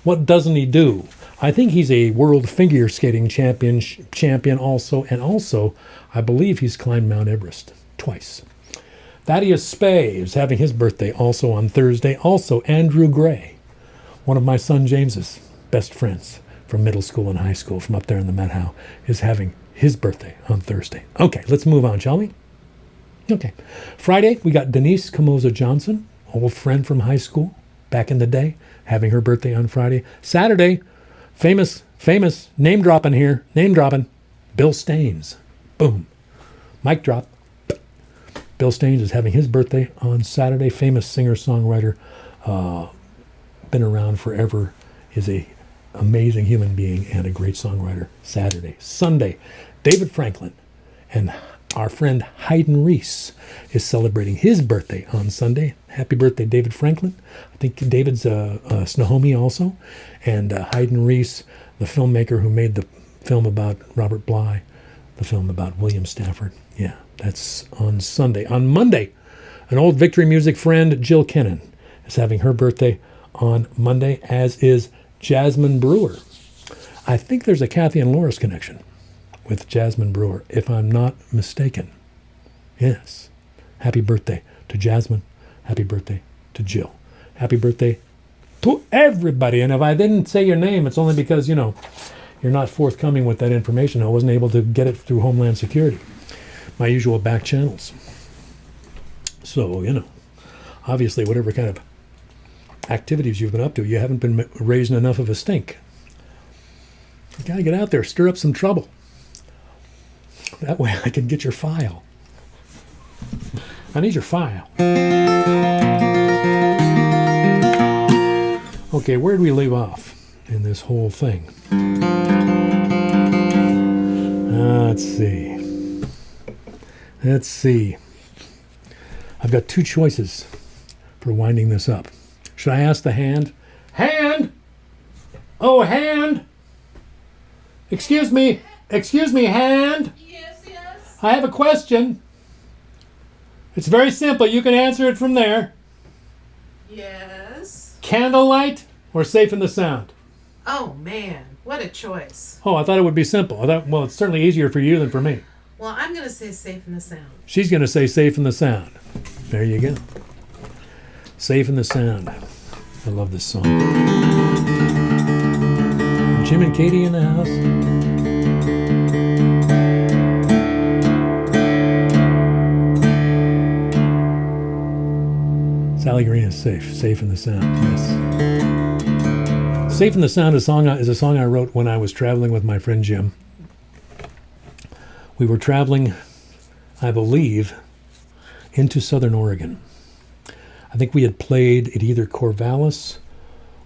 What doesn't he do? I think he's a world figure skating champion also, and also, I believe he's climbed Mount Everest twice. Thaddeus Spey is having his birthday also on Thursday. Also, Andrew Gray, one of my son James's best friends from middle school and high school from up there in the Methow, is having his birthday on Thursday. Okay, let's move on, shall we? Okay. Friday, we got Denise Camoza Johnson, old friend from high school back in the day, having her birthday on Friday. Saturday, famous name dropping here, Bill Staines. Boom. Mic drop. Bill Staines is having his birthday on Saturday. Famous singer-songwriter, been around forever, is a amazing human being and a great songwriter. Saturday. Sunday, David Franklin and our friend Hayden Reese is celebrating his birthday on Sunday. Happy birthday, David Franklin. I think David's a Snohomi also. And Hayden Reese, the filmmaker who made the film about Robert Bly, the film about William Stafford. Yeah, that's on Sunday. On Monday, an old Victory Music friend, Jill Kennan, is having her birthday on Monday, as is Jasmine Brewer. I think there's a Kathy and Loris connection with Jasmine Brewer, if I'm not mistaken. Yes. Happy birthday to Jasmine. Happy birthday to Jill. Happy birthday to everybody. And if I didn't say your name, it's only because, you're not forthcoming with that information. I wasn't able to get it through Homeland Security, my usual back channels. So, obviously, whatever kind of activities you've been up to, you haven't been raising enough of a stink. You gotta get out there, stir up some trouble. That way I can get your file. I need your file. Okay, where did we leave off in this whole thing? Let's see. Let's see. I've got two choices for winding this up. Should I ask the hand? Hand! Oh, hand! Excuse me, hand! Yes. I have a question. It's very simple. You can answer it from there. Yes. Candlelight or Safe and the Sound? Oh, man. What a choice. Oh, I thought it would be simple. Well, it's certainly easier for you than for me. Well, I'm going to say Safe and the Sound. She's going to say Safe and the Sound. There you go. Safe and the Sound. I love this song. Jim and Katie in the house. Sally Green is Safe in the Sound, yes. Safe in the Sound is a song I wrote when I was traveling with my friend Jim. We were traveling, I believe, into Southern Oregon. I think we had played at either Corvallis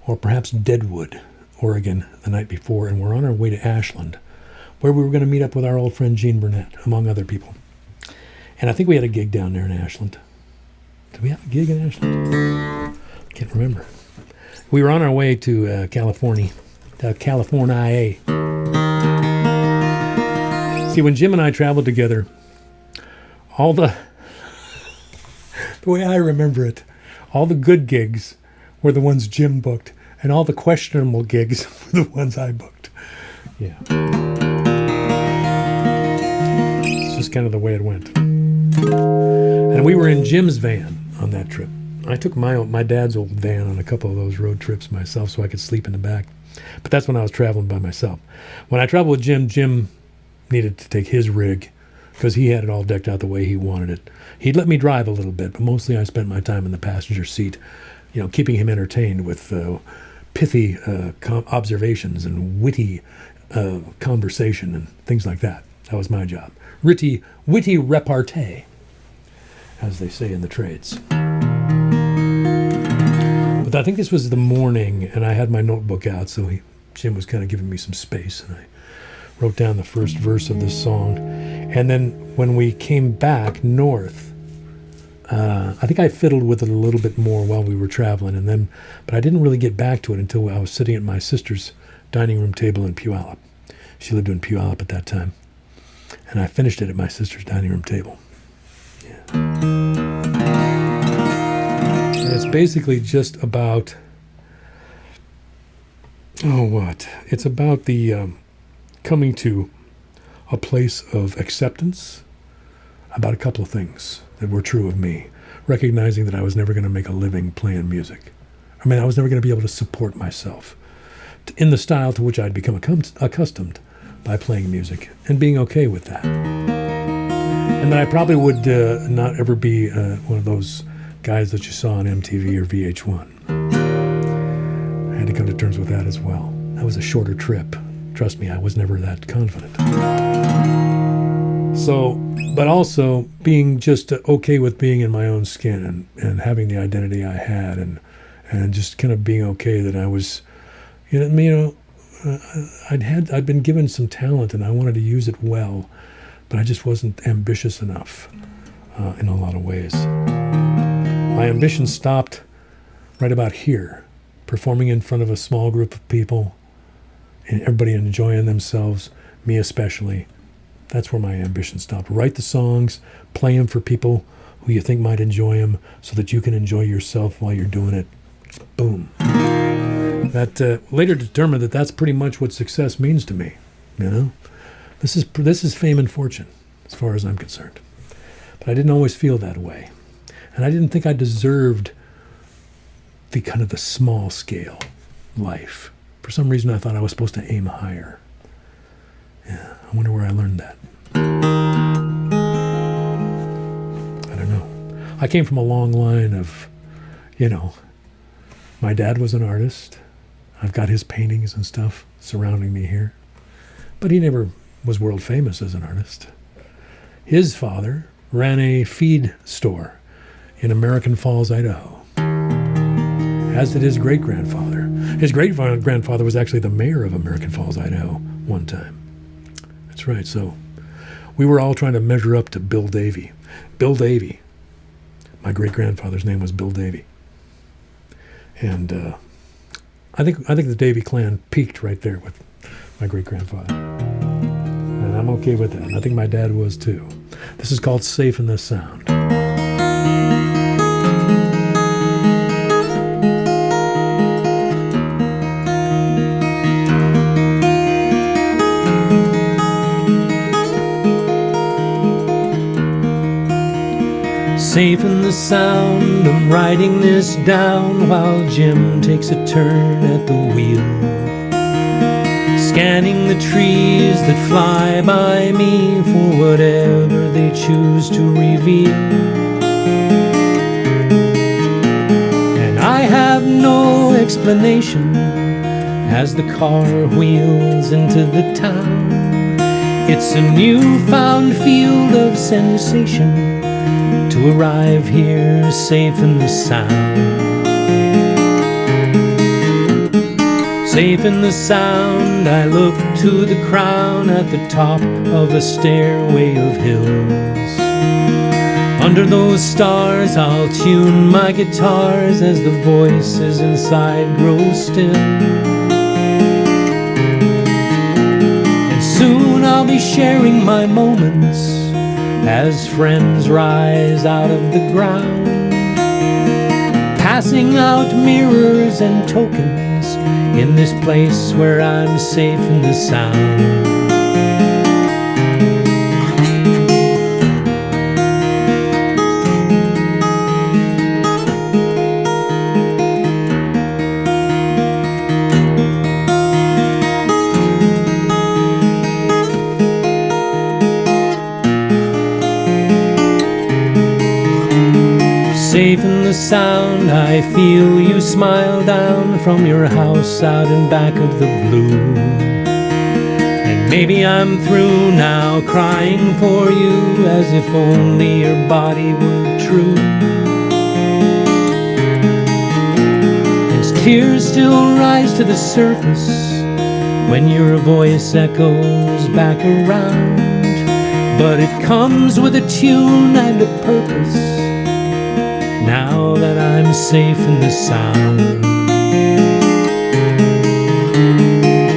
or perhaps Deadwood, Oregon, the night before, and we're on our way to Ashland, where we were going to meet up with our old friend Gene Burnett, among other people. And I think we had a gig down there in Ashland. Did we have a gig in Ashland? I can't remember. We were on our way to California. See, when Jim and I traveled together, all the way I remember it, all the good gigs were the ones Jim booked, and all the questionable gigs were the ones I booked. Yeah. It's just kind of the way it went. And we were in Jim's van on that trip. I took my dad's old van on a couple of those road trips myself so I could sleep in the back. But that's when I was traveling by myself. When I traveled with Jim, Jim needed to take his rig because he had it all decked out the way he wanted it. He'd let me drive a little bit, but mostly I spent my time in the passenger seat, keeping him entertained with pithy observations and witty conversation and things like that. That was my job. Witty repartee, as they say in the trades. But I think this was the morning, and I had my notebook out, so Jim was kind of giving me some space, and I wrote down the first verse of this song. And then when we came back north, I think I fiddled with it a little bit more while we were traveling, but I didn't really get back to it until I was sitting at my sister's dining room table in Puyallup. She lived in Puyallup at that time. And I finished it at my sister's dining room table. Yeah. And it's basically just about, it's about the coming to a place of acceptance about a couple of things that were true of me. Recognizing that I was never going to make a living playing music. I was never going to be able to support myself in the style to which I'd become accustomed by playing music, and being okay with that. And that I probably would not ever be one of those guys that you saw on MTV or VH1. I had to come to terms with that as well. That was a shorter trip. Trust me, I was never that confident. So, but also being just okay with being in my own skin and having the identity I had and just kind of being okay that I was, I'd been given some talent and I wanted to use it well, but I just wasn't ambitious enough in a lot of ways. My ambition stopped right about here, performing in front of a small group of people and everybody enjoying themselves, me especially, That's where my ambition stopped. Write the songs, play them for people who you think might enjoy them so that you can enjoy yourself while you're doing it. Boom. That later determined that that's pretty much what success means to me. You know, this is fame and fortune, as far as I'm concerned. But I didn't always feel that way, and I didn't think I deserved the kind of the small scale life. For some reason, I thought I was supposed to aim higher. Yeah, I wonder where I learned that. I don't know. I came from a long line of, my dad was an artist. I've got his paintings and stuff surrounding me here. But he never was world famous as an artist. His father ran a feed store in American Falls, Idaho, as did his great-grandfather. His great-grandfather was actually the mayor of American Falls, Idaho, one time. That's right, so we were all trying to measure up to Bill Davie. Bill Davie. My great-grandfather's name was Bill Davie. And I think the Davie clan peaked right there with my great-grandfather. And I'm okay with that. And I think my dad was too. This is called Safe in the Sound. Safe in the sound, I'm writing this down while Jim takes a turn at the wheel, scanning the trees that fly by me for whatever they choose to reveal. And I have no explanation as the car wheels into the town. It's a newfound field of sensation to arrive here safe in the sound. Safe in the sound, I look to the crown at the top of a stairway of hills. Under those stars I'll tune my guitars as the voices inside grow still. And soon I'll be sharing my moments as friends rise out of the ground, passing out mirrors and tokens in this place where I'm safe in the sound. Safe in the sound, I feel you smile down from your house out in back of the blue. And maybe I'm through now crying for you as if only your body were true. As tears still rise to the surface when your voice echoes back around, but it comes with a tune and a purpose now that I'm safe in the sound.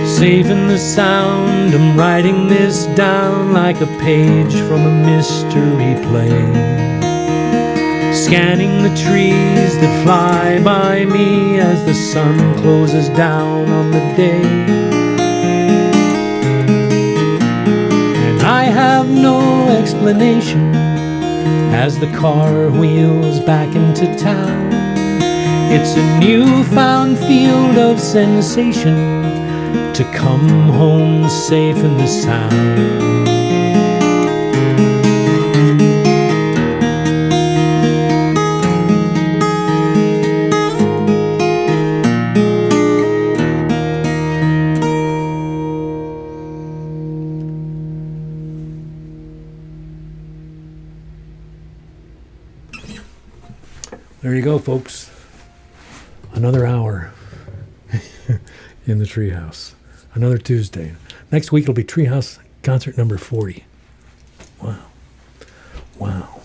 Safe in the sound, I'm writing this down like a page from a mystery play, scanning the trees that fly by me as the sun closes down on the day. And I have no explanation as the car wheels back into town. It's a newfound field of sensation to come home safe in the sound. There you go, folks. Another hour in the Treehouse. Another Tuesday. Next week it'll be Treehouse concert number 40. Wow.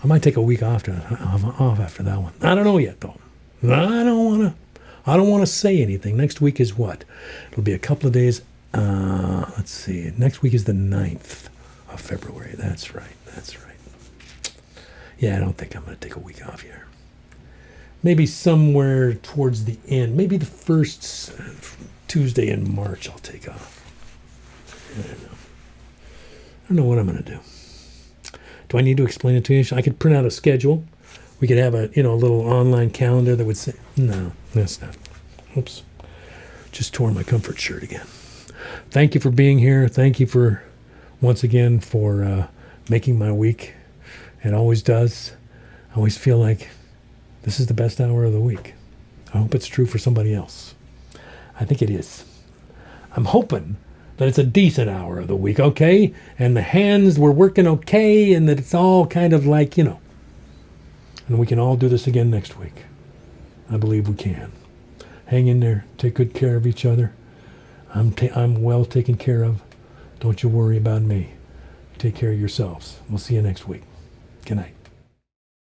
I might take a week off after that one. I don't know yet, though. I don't want to say anything. Next week is what? It'll be a couple of days. Let's see. Next week is the 9th. of February. That's right. Yeah, I don't think I'm going to take a week off here. Maybe somewhere towards the end, maybe the first Tuesday in March I'll take off. I don't know what I'm going to do. Do I need to explain it to you? I could print out a schedule. We could have a little online calendar that would say, no, that's not. Oops. Just tore my comfort shirt again. Thank you for being here. Thank you for, once again, for making my week. It always does. I always feel like this is the best hour of the week. I hope it's true for somebody else. I think it is. I'm hoping that it's a decent hour of the week, okay? And the hands were working okay, and that it's all kind of like, and we can all do this again next week. I believe we can. Hang in there. Take good care of each other. I'm well taken care of. Don't you worry about me. Take care of yourselves. We'll see you next week. Good night.